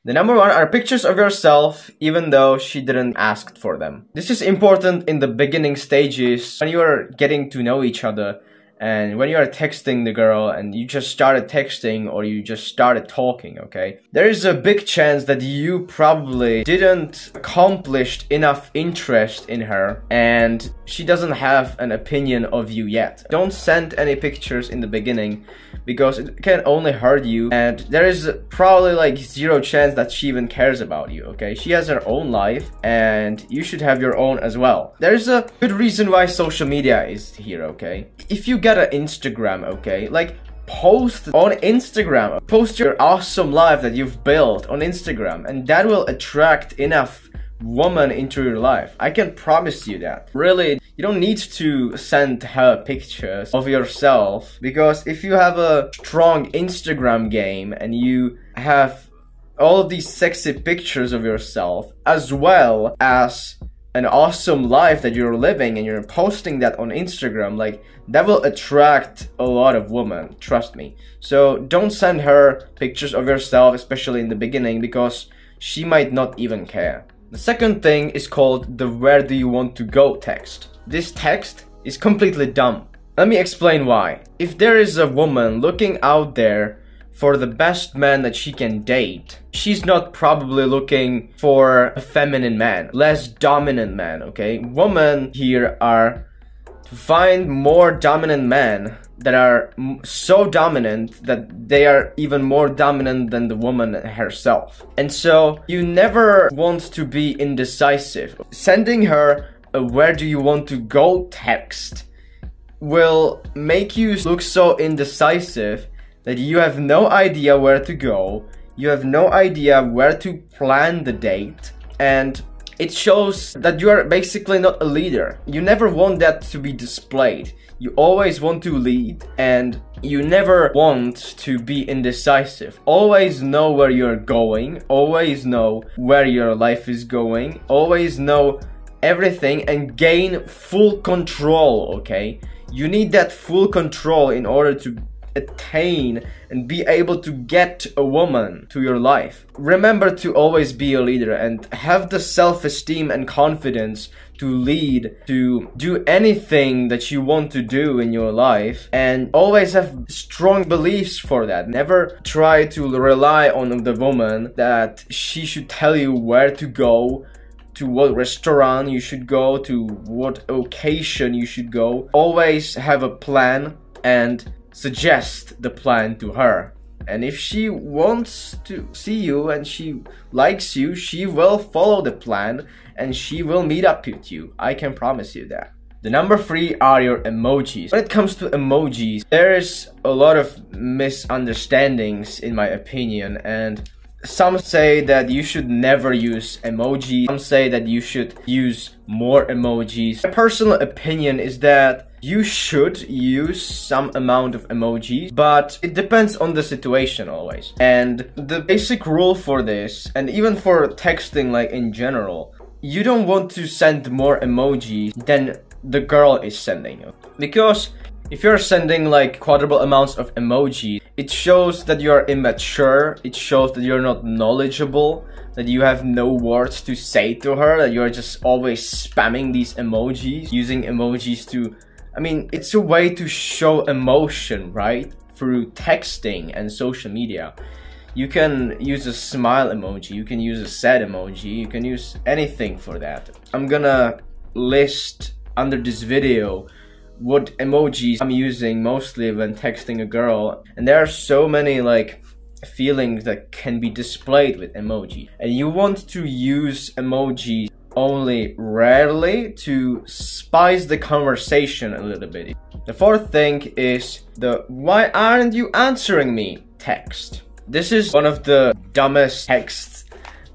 The number one are pictures of yourself, even though she didn't ask for them. This is important in the beginning stages when you are getting to know each other. And when you are texting the girl and you just started texting or you just started talking, okay? There is a big chance that you probably didn't accomplish enough interest in her and she doesn't have an opinion of you yet. Don't send any pictures in the beginning because it can only hurt you, and there is probably like zero chance that she even cares about you, okay? She has her own life and you should have your own as well. There's a good reason why social media is here, okay? If you get an Instagram, okay, like post on Instagram, post your awesome life that you've built on Instagram, and that will attract enough woman into your life. I can promise you that. Really, you don't need to send her pictures of yourself, because if you have a strong Instagram game and you have all of these sexy pictures of yourself as well as an awesome life that you're living and you're posting that on Instagram, like that will attract a lot of women, trust me. So don't send her pictures of yourself, especially in the beginning, because she might not even care. The second thing is called the "where do you want to go" text. This text is completely dumb. Let me explain why. If there is a woman looking out there for the best man that she can date, she's not probably looking for a feminine man, less dominant man, okay? Women here are to find more dominant men that are so dominant that they are even more dominant than the woman herself. And so you never want to be indecisive. Sending her a "where do you want to go" text will make you look so indecisive that you have no idea where to go, you have no idea where to plan the date, and it shows that you are basically not a leader. You never want that to be displayed. You always want to lead, and you never want to be indecisive. Always know where you're going, always know where your life is going, always know everything and gain full control, okay? You need that full control in order to attain and be able to get a woman to your life. Remember to always be a leader and have the self-esteem and confidence to lead, to do anything that you want to do in your life, and always have strong beliefs for that. Never try to rely on the woman that she should tell you where to go, to what restaurant you should go, to what occasion you should go. Always have a plan and suggest the plan to her. And if she wants to see you and she likes you, she will follow the plan and she will meet up with you. I can promise you that. The number 3 are your emojis. When it comes to emojis, there is a lot of misunderstandings in my opinion, and some say that you should never use emojis. Some say that you should use more emojis. My personal opinion is that you should use some amount of emojis, but it depends on the situation always. And the basic rule for this, and even for texting like in general, you don't want to send more emojis than the girl is sending you. Because if you're sending like quadruple amounts of emojis, it shows that you're immature, it shows that you're not knowledgeable, that you have no words to say to her, that you're just always spamming these emojis, using emojis to... I mean, it's a way to show emotion, right? Through texting and social media. You can use a smile emoji, you can use a sad emoji, you can use anything for that. I'm gonna list under this video what emojis I'm using mostly when texting a girl, and there are so many like feelings that can be displayed with emoji, and you want to use emojis only rarely to spice the conversation a little bit. The fourth thing is the "why aren't you answering me" text. This is one of the dumbest texts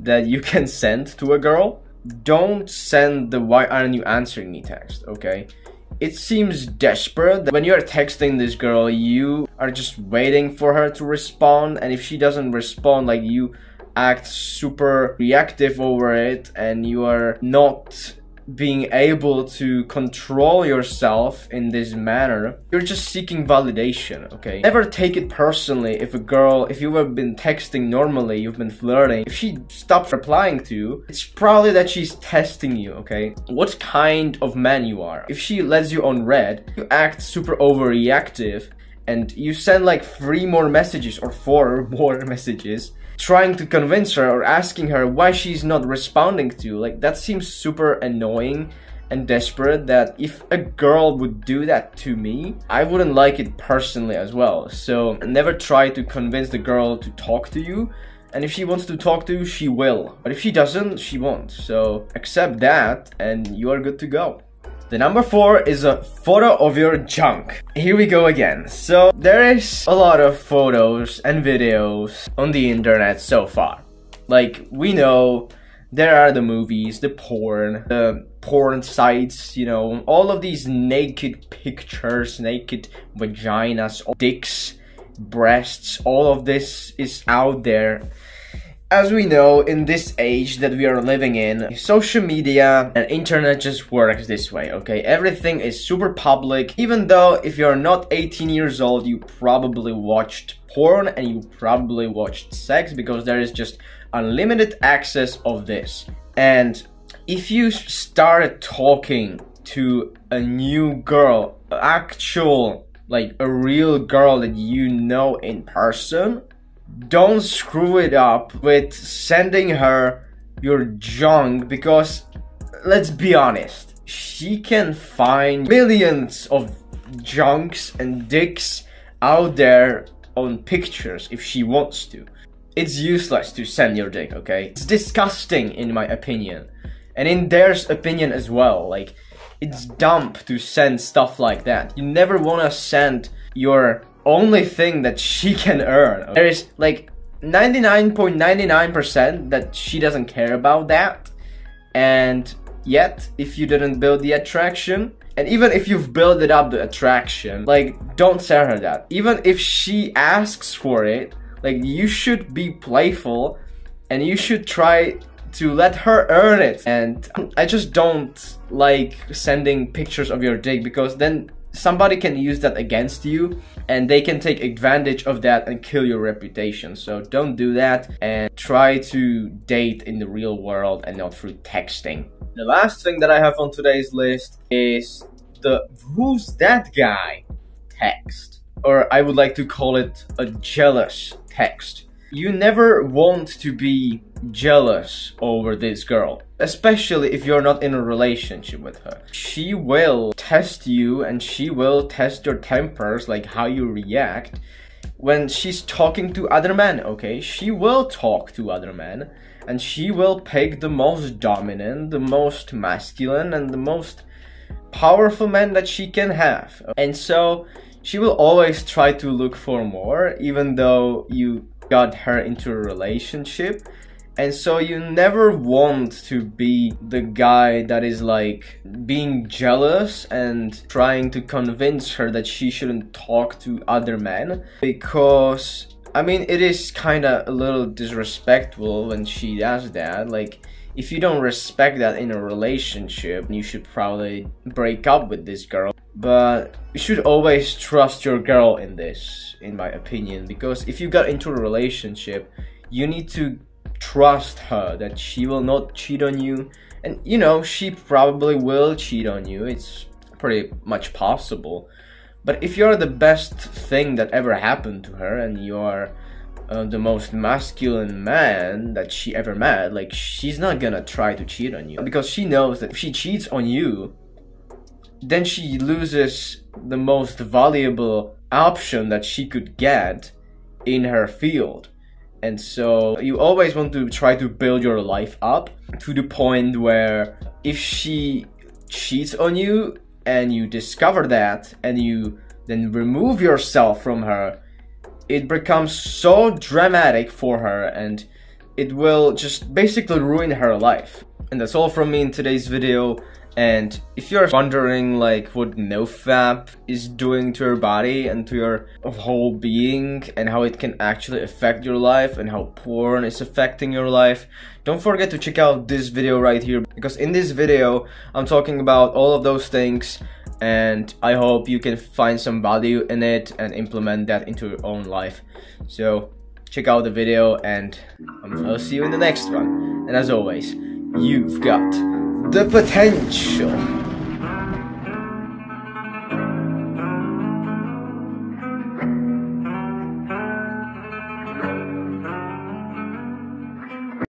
that you can send to a girl. Don't send the "why aren't you answering me" text, okay? It seems desperate that when you're texting this girl, you are just waiting for her to respond, and if she doesn't respond, like, you act super reactive over it and you are not being able to control yourself in this manner, you're just seeking validation, okay? Never take it personally if if you have been texting normally, you've been flirting, if she stops replying to you, it's probably that she's testing you, okay? What kind of man you are. If she lets you on read, you act super overreactive and you send like 3 more messages or 4 more messages trying to convince her or asking her why she's not responding to you. Like, that seems super annoying and desperate, that if a girl would do that to me, I wouldn't like it personally as well. So never try to convince the girl to talk to you, and if she wants to talk to you, she will, but if she doesn't, she won't. So accept that and you are good to go. The number 4 is a photo of your junk. Here we go again. So there is a lot of photos and videos on the internet so far. Like, we know there are the movies, the porn sites, you know, all of these naked pictures, naked vaginas, dicks, breasts, all of this is out there. As we know, in this age that we are living in, social media and internet just works this way, okay? Everything is super public. Even though if you're not 18 years old, you probably watched porn and you probably watched sex, because there is just unlimited access of this. And if you started talking to a new girl, like a real girl that you know in person, don't screw it up with sending her your junk, because let's be honest, she can find millions of junks and dicks out there on pictures if she wants to. It's useless to send your dick, okay? It's disgusting in my opinion, and in theirs opinion as well. Like, it's dumb to send stuff like that. You never want to send your only thing that she can earn. There is like 99.99% that she doesn't care about that, and yet if you didn't build the attraction, and even if you've built it up, the attraction, like, don't sell her that. Even if she asks for it, like, you should be playful and you should try to let her earn it. And I just don't like sending pictures of your dick, because then somebody can use that against you and they can take advantage of that and kill your reputation. So don't do that, and try to date in the real world and not through texting. The last thing that I have on today's list is the "who's that guy" text, or I would like to call it a jealous text. You never want to be jealous over this girl, especially if you're not in a relationship with her. She will test you and she will test your tempers, like how you react when she's talking to other men, okay? She will talk to other men and she will pick the most dominant, the most masculine, and the most powerful man that she can have. And so she will always try to look for more, even though you got her into a relationship. And so you never want to be the guy that is like being jealous and trying to convince her that she shouldn't talk to other men, because I mean, it is kind of a little disrespectful when she does that. Like, if you don't respect that in a relationship, you should probably break up with this girl. But you should always trust your girl in this, in my opinion, because if you got into a relationship, you need to trust her that she will not cheat on you. And you know, she probably will cheat on you, it's pretty much possible. But if you're the best thing that ever happened to her and you're the most masculine man that she ever met, like, she's not gonna try to cheat on you, because she knows that if she cheats on you, then she loses the most valuable option that she could get in her field. And so you always want to try to build your life up to the point where if she cheats on you and you discover that and you then remove yourself from her, it becomes so dramatic for her and it will just basically ruin her life. And that's all from me in today's video. And if you're wondering like what nofap is doing to your body and to your whole being and how it can actually affect your life and how porn is affecting your life, don't forget to check out this video right here, because in this video I'm talking about all of those things, and I hope you can find some value in it and implement that into your own life. So check out the video, and I'll see you in the next one. And as always, you've got the potential.